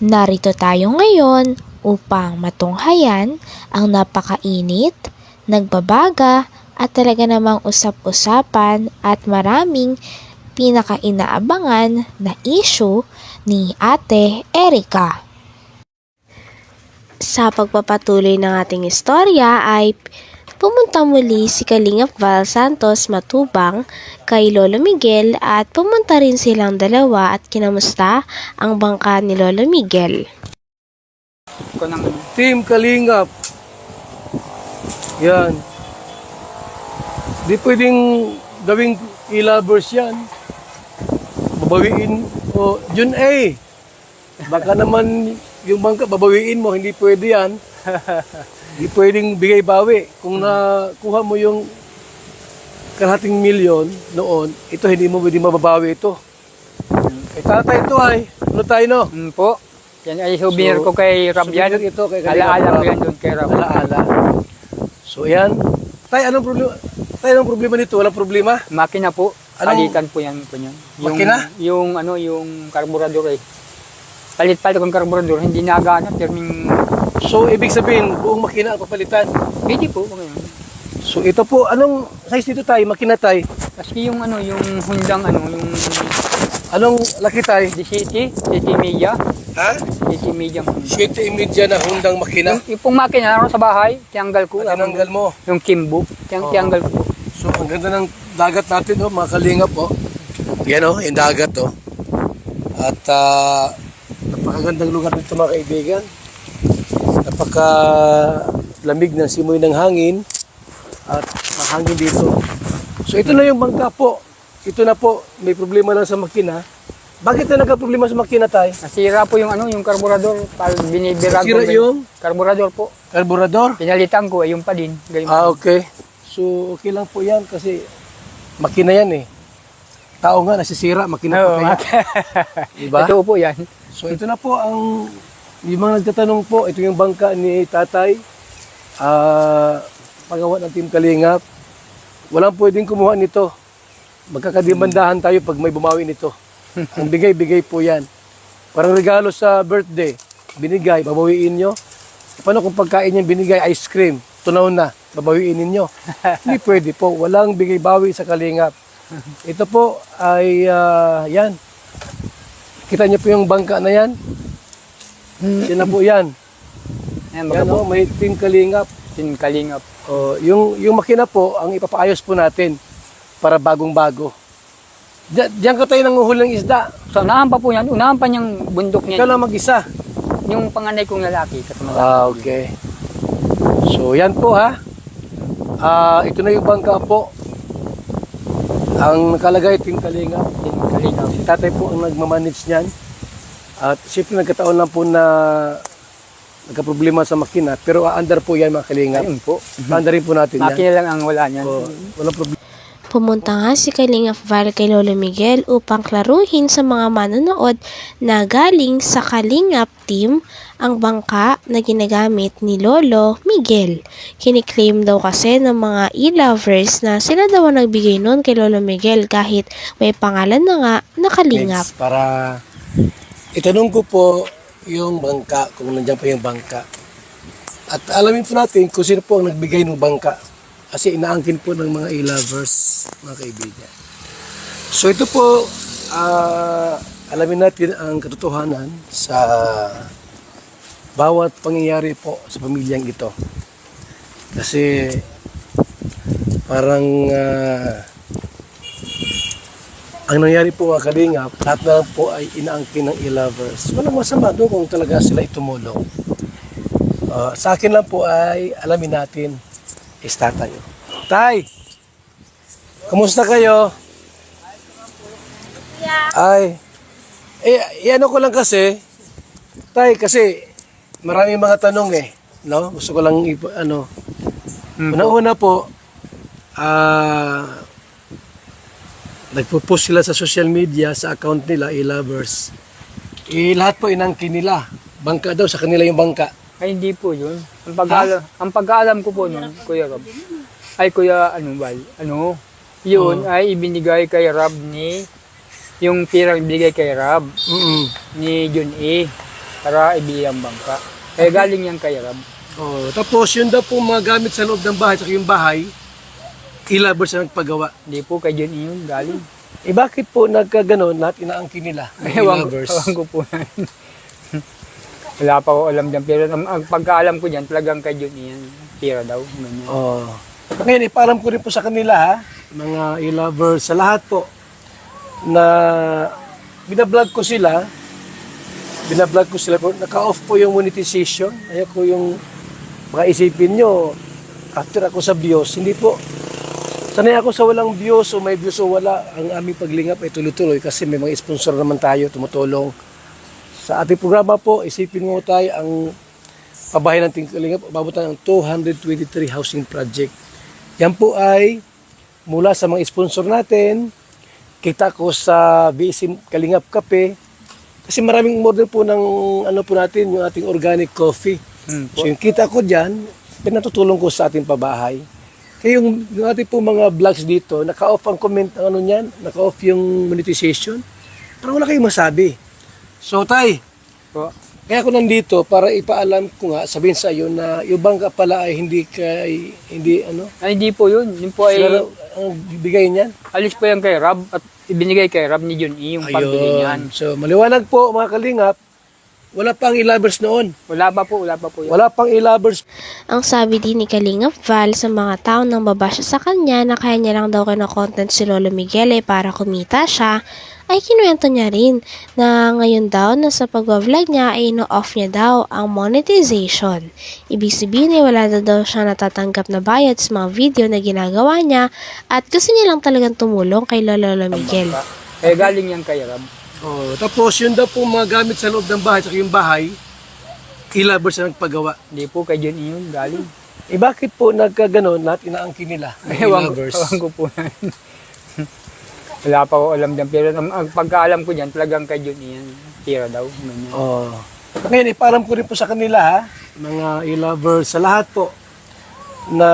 Narito tayo ngayon upang matunghayan ang napakainit, nagbabaga at talaga namang usap-usapan at maraming pinakainaabangan na issue ni Ate Erika. Sa pagpapatuloy ng ating istorya ay pumunta muli si Kalingap Val Santos Matubang kay Lolo Miguel at pumunta rin silang dalawa at kinamusta ang bangka ni Lolo Miguel. Team Kalingap. Yan. Di pwedeng gawing e-lovers yan. Babawiin o Jun A. Baka naman yung bangka babawiin mo, hindi pwede yan. Hindi pwedeng bigay-bawi. Kung nakuha mo yung kalahating milyon noon, ito hindi mo pwede mababawi ito. Kay tatay ito ay, ano tayo no? Po. Yan ay souvenir ko kay Rab yan. Souvenir ito kay Alaala ko yan doon kay Rab. Alaala. So yan. Tay, anong problema? Tay, anong problema nito? Walang problema? Makina po. Anong- Palitan po yan po yan. Makina? Yung karburador eh. Palit-palit kong karburador, hindi nagana, turning So, ibig sabihin, buong makina ang papalitan. pwede po. Okay. So, ito po, anong size dito tayo? Makina tayo? Kasi yung yung Hondang yung Anong laki tayo? City Media, Ha? City Media. 7.5 na Hondang makina. Yung pong makina naroon sa bahay, tiyanggal ko. Tinanggal mo. Yung Kimbo, tiyanggal ko po. So, ang ganda ng dagat natin, oh, mga kalingap, oh. Yan, oh, yung dagat, oh. At, napakagandang lugar dito, mga kaibigan. Napakalamig ng simoy ng hangin at mahangin dito. So, ito na yung bangka po. Ito na po, may problema lang sa makina. Bakit na nagka-problema sa makina, tay? Nasira po yung yung karburador, pag binibirag Nasira yung karburador po. karburador? Pinalitan ko, yung pa din. Okay. So, okay lang po yan kasi makina yan eh. Tao nga, nasisira, makina pa kaya. Diba? Ito po yan. So, ito na po ang, yung mga nagtatanong po, ito yung bangka ni tatay. Pagawa ng Team Kalingap. Walang pwedeng kumuha nito. Magkakadimandahan tayo pag may bumawi nito. Ang bigay-bigay po yan. Parang regalo sa birthday. Binigay, babawiin nyo. Paano kung pagkain yung binigay, ice cream, tunaw na, babawiin ninyo. Hindi pwede po. Walang bigay-bawi sa Kalingap. Ito po ay, yan. Kita niyo po yung bangka na yan. Yan na po yan. Ayan, Yan o, may Team Kalingap. Team Kalingap. Yung makina po, ang ipapaayos po natin para bagong-bago. Diyan ka tayo nanguhuli ng isda. So, unahan pa po yan. Unahan pa niyang bundok Ikaw niya. lang mag-isa. Yung panganay kong lalaki. Okay. So, yan po ha. Ito na yung bangka po. Ang nakalagay, Team Kalingap. Team Kalingap. Si tatay po ang nagmamanage niyan. At siyempre nagkataon lang po na nagka-problema sa makina. Pero aandar po yan, mga Kalingap. Ayun po. Aandarin po natin yan. Makina lang ang wala niyan. Walang problema. Pumunta nga si Kalingap Val kay Lolo Miguel upang klaruhin sa mga manonood na galing sa Kalingap team ang bangka na ginagamit ni Lolo Miguel. Kiniklaim daw kasi ng mga e-lovers na sila daw ang nagbigay nun kay Lolo Miguel kahit may pangalan na nga na Kalingap. Next, para itanong ko po yung bangka, kung nandiyan pa yung bangka. At alamin po natin kung sino po ang nagbigay ng bangka. Kasi inaangkin po ng mga e-lovers, mga kaibigan. So ito po, alamin natin ang katotohanan sa bawat pangyayari po sa pamilyang ito. Kasi parang ang nangyari po mga Kalingap, lahat na lang po ay inaangkin ng e-lovers. Walang masama doon kung talaga sila itumulong. Sa akin lang po ay alamin natin is tatay. Tay! Kamusta kayo? Ay. Ano ko lang kasi, tay, kasi maraming mga tanong eh. No? Gusto ko lang, una-una po, nagpo-post sila sa social media, sa account nila, e-lovers. Lahat po inangkin nila. Bangka daw, sa kanila yung bangka. Ay, hindi po yun. Ang pag-aalam ko po nun, Kuya Rob, ay Kuya, yun ay ibinigay kay Rob yung pirang ibinigay kay Rob, ni John A. para ibili ang bangka. Kaya galing yan kay Rab. Oh, tapos yun daw po mga gamit sa loob ng bahay, tsaka yung bahay, ilabers na nagpagawa. Hindi po kay John E. yun galing. Eh bakit po nagkaganon, lahat inaangkin nila? Ewan Ilabers. ko po na. Wala pa ko alam dyan. Pero ang pagkaalam ko dyan, talagang kay John E. yan. Pira daw. Ganyan. Oh. Ngayon, ipaalam ko rin po sa kanila, ha, mga e-lovers, sa lahat po, na binablog ko sila, naka-off po yung monetization. Ayaw ko yung mga isipin nyo, after ako sa views, hindi po. Sanay ako sa walang views o may views o wala. Ang aming paglingap ay tuloy-tuloy kasi may mga sponsor naman tayo, tumutulong. Sa ating programa po, isipin mo tayo ang pabahay ng Kalingap, ababutan ng 223 housing project. Yan po ay mula sa mga sponsor natin, kita ko sa BSM Kalingap Kape, kasi maraming order po ng ano po natin, yung ating organic coffee. So yung kita ko dyan, pinatutulong ko sa ating pabahay. Kaya yung ating po mga vlogs dito, naka-off ang comment, ang ano niyan, naka-off yung monetization. Parang wala kayong masabi. So tay, Po. kaya ako nandito para ipaalam ko nga, sabihin sa iyo na yung bangka pala ay hindi ano, Ay, hindi po yun. Yun po ay sila ang bigay niyan. alis po yan kay Rab at ibinigay kay Rab ni John E. yung pambili niyan. So maliwanag po mga kalingap, wala pang e-lovers noon. Wala pa po yan. Wala pang e-lovers. Ang sabi din ni Kalingap Val sa mga tao nang babasya sa kanya na kaya niya lang daw kina-content si Lolo Miguel para kumita siya, ay kinuwento niya rin na ngayon daw na sa pag-vlog niya ay ino-off niya daw ang monetization. Ibig sabihin ay wala na daw siya natatanggap na bayad sa mga video na ginagawa niya at gusto niya lang talagang tumulong kay Lolo Miguel. Kaya galing yan kay Rab. Oh, tapos yun daw po mga gamit sa loob ng bahay, tsaka yung bahay, e-lovers na nagpagawa. Hindi po kay John E. yun galing. Eh bakit po nagkaganon, lahat inaangkin nila? Ewan ko po na. Wala pa ko alam dyan. Pero ang pagkaalam ko dyan, talagang kay John E. yan. Pira daw. Ganyan. Oh. Ngayon, ipaalam ko rin po sa kanila, ha, mga e-lovers, sa lahat po, na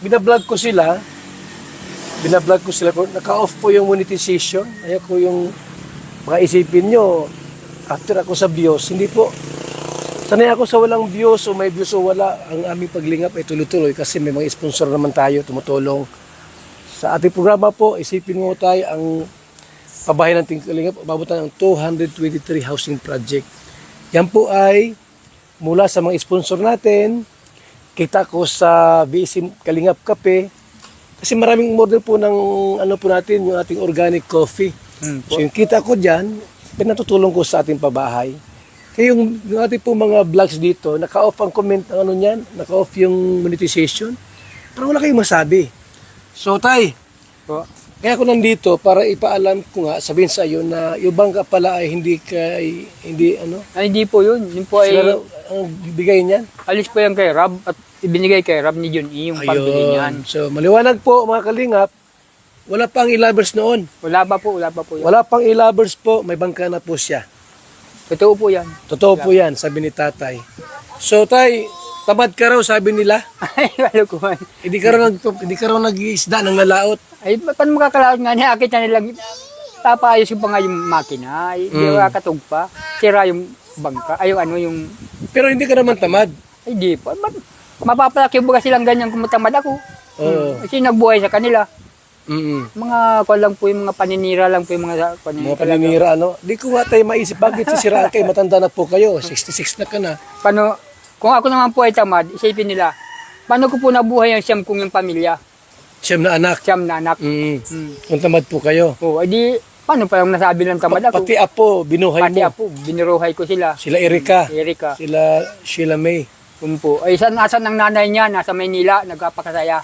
binablog ko sila, naka-off po yung monetization. Ayaw ko yung mga isipin nyo, after ako sa views, hindi po. Sanay ako sa walang views o may views o wala. Ang aming paglingap ay tuloy-tuloy kasi may mga sponsor naman tayo, tumutulong. Sa ating programa po, isipin mo tayo ang pabahay ng Kalingap, ababutan ng 223 housing project. Yan po ay mula sa mga sponsor natin, kita ko sa BSM Kalingap Kape, kasi maraming order po ng ano po natin, yung ating organic coffee. So yung kita ko dyan, pinatutulong ko sa ating pabahay. Kaya yung ating po mga vlogs dito, naka-off ang comment, ang ano niyan, naka-off yung monetization. Parang wala kayong masabi. So tay, Po. kaya ako nandito para ipaalam ko nga, sabihin sa iyo na yung bangka pala ay hindi ano, Ay, hindi po yun. Yun po ay sila ang bigay niyan. alis po yan kay Rab at ibinigay kay Rab ni John E. yung pambili niyan. So maliwanag po mga kalingap, wala pang e-lovers noon. Wala pa po yan. Wala pang e-lovers po, may bangka na po siya. Totoo po yan. Totoo po yan, sabi ni tatay. So tay, tamad ka raw, sabi nila. Ay, kalukuhan. Hindi ka raw nag-iisda ng lalaot. Ay, paano makakalaot nga niya? Akit na nilang tapaayos yung pa nga yung makina. Ay, hindi makakatog pa. Sira yung bangka. Ay, yung ano yung... Pero hindi ka naman tamad. Ay, di po. Mapapalaki ba silang ganyan kung matamad ako? Oo. Kasi nagbuhay sa kanila. Mm. Mga kwan lang po yung mga paninira lang po yung mga Mga paninira, ano? Di ko nga tayo maisip, bakit sisiraan kayo? Matanda na po kayo, 66 na ka na. Paano, kung ako naman po ay tamad, isipin nila, paano ko po nabuhay ang siyam kong yung pamilya? Siyam na anak. Siyam na anak. Kung tamad po kayo. O, edi, paano pa yung nasabi ng tamad ako? Pati apo, binuhay Pati mo. apo, biniruhay ko sila. Sila Erika, Erika. sila Sheila May. Yun po. Ay, asan ang nanay niya? Nasa Maynila, nagpapakasaya.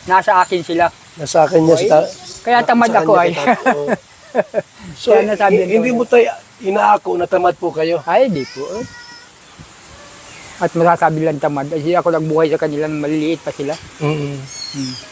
Nasa akin sila. Nasa akin niya. Kaya tamad sa ako kanya ay. oo. So, Kaya nasabi hindi mo tayo inaako na tamad po kayo. Ay, di po. At masasabi lang tamad. Kasi ako nagbuhay sa kanilang maliliit pa sila.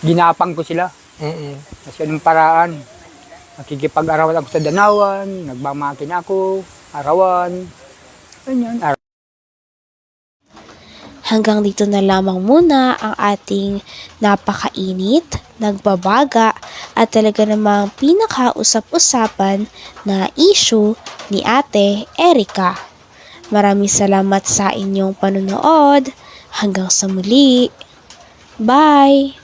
Ginapang ko sila. Kasi anong paraan. Nakikipag-arawan ako sa danawan. Nagbamakin ako. Arawan. Ganyan. Hanggang dito na lamang muna ang ating napakainit, nagbabaga, at talaga namang pinakausap-usapan na issue ni Ate Erika. Maraming salamat sa inyong panunood. Hanggang sa muli. Bye!